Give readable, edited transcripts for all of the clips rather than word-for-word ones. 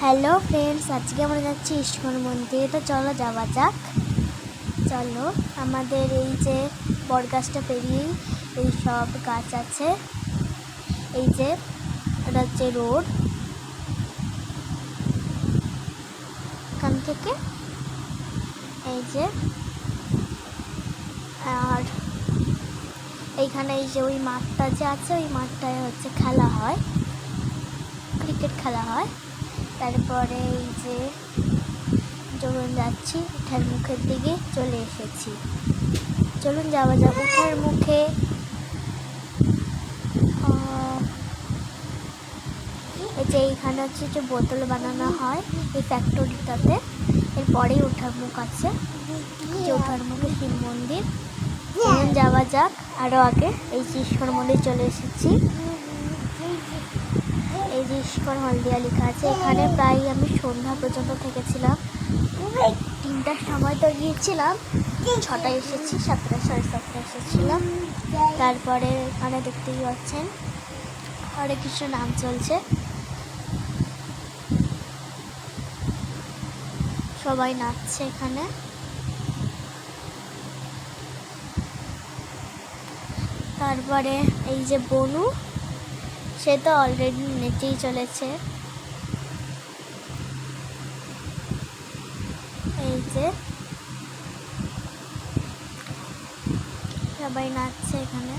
Hello friends, আজকে আমরা যাচ্ছি ইস্কন মন্দিরে। তো চলো যাওয়া যাক। চলো, আমাদের এই যে বটগাছটা পেরিয়েই এই সব গাছ আছে। এই যে এটা হচ্ছে রোড, এখান থেকে এই যে, আর এইখানে এই যে ওই মাঠটা যে আছে, ওই মাঠটায় হচ্ছে খেলা হয়, ক্রিকেট খেলা হয়। তারপরে এই যে চলুন যাচ্ছি, উঠার মুখের দিকে চলে এসেছি। চলুন যাওয়া যাক উঠার মুখে। এই যে এইখানে হচ্ছে যে বোতল বানানো হয় এই ফ্যাক্টরিটাতে। এরপরেই উঠার মুখ আছে, যে উঠার মুখে শিব মন্দির। চলুন যাওয়া যাক আরও আগে। এই যে ইস্কন মন্দির চলে এসেছি। এই যে ইস্কন হলদিয়া লেখা আছে। এখানে প্রায় আমি সন্ধ্যা পর্যন্ত থেকেছিলাম। 3টার সময় তো গিয়েছিলাম, 6টায় এসেছি, 7টা 7:30 এসেছিলাম। তারপরে এখানে দেখতেই পাচ্ছেন হরে কৃষ্ণ নাম চলছে, সবাই নাচছে এখানে। তারপরে এই যে বনু, সে তো অলরেডি নেচেই চলেছে। এই যে সবাই নাচছে এখানে।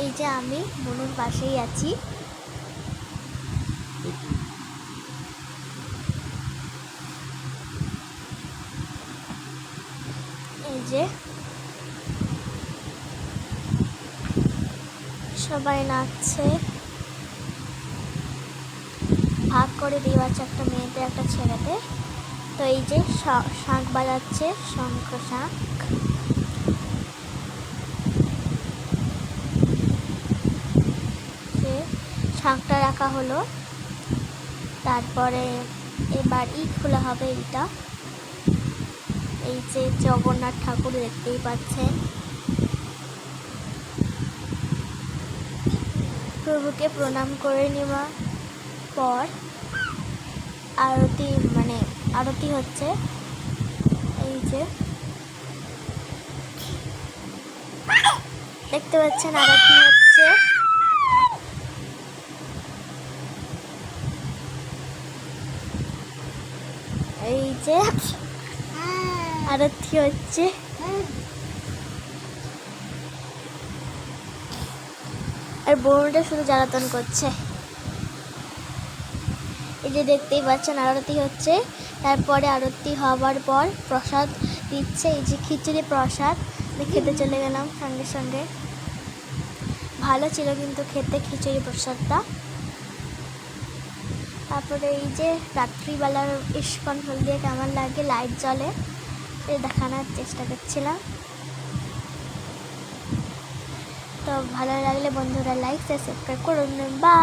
এই যে আমি বনুর পাশেই আছি। এই যে সবাই নাচছে, ভাগ করে দেওয়া আছে একটা মেয়েদের একটা ছেলেদের। তো এই যে শাঁখ বাজাচ্ছে, শঙ্খ শাঁখ। সে শাঁখটা রাখা হলো। তারপরে এবার খোলা হবে এইটা। এই যে জগন্নাথ ঠাকুর দেখতেই পাচ্ছেন। প্রভুকে প্রণাম করে নেওয়ার পর আরতি হচ্ছে। এই যে দেখতে পাচ্ছেন আরতি হচ্ছে। এই যে আরতি হচ্ছে। আর বোনটা শুধু জ্বালাতন করছে। এই যে দেখতেই পাচ্ছেন আরতি হচ্ছে। তারপরে আরতি হওয়ার পর প্রসাদ দিচ্ছে। এই যে খিচুড়ি প্রসাদ, খেতে চলে গেলাম সঙ্গে সঙ্গে। ভালো ছিল কিন্তু খেতে খিচুড়ি প্রসাদটা। তারপরে এই যে রাত্রিবেলার ইস্কন হলদিয়া কেমন লাগে, লাইট জ্বলে, দেখানোর চেষ্টা করছিলাম। তো ভালো লাগলে বন্ধুরা লাইক সাবস্ক্রাইব করুন। বাই।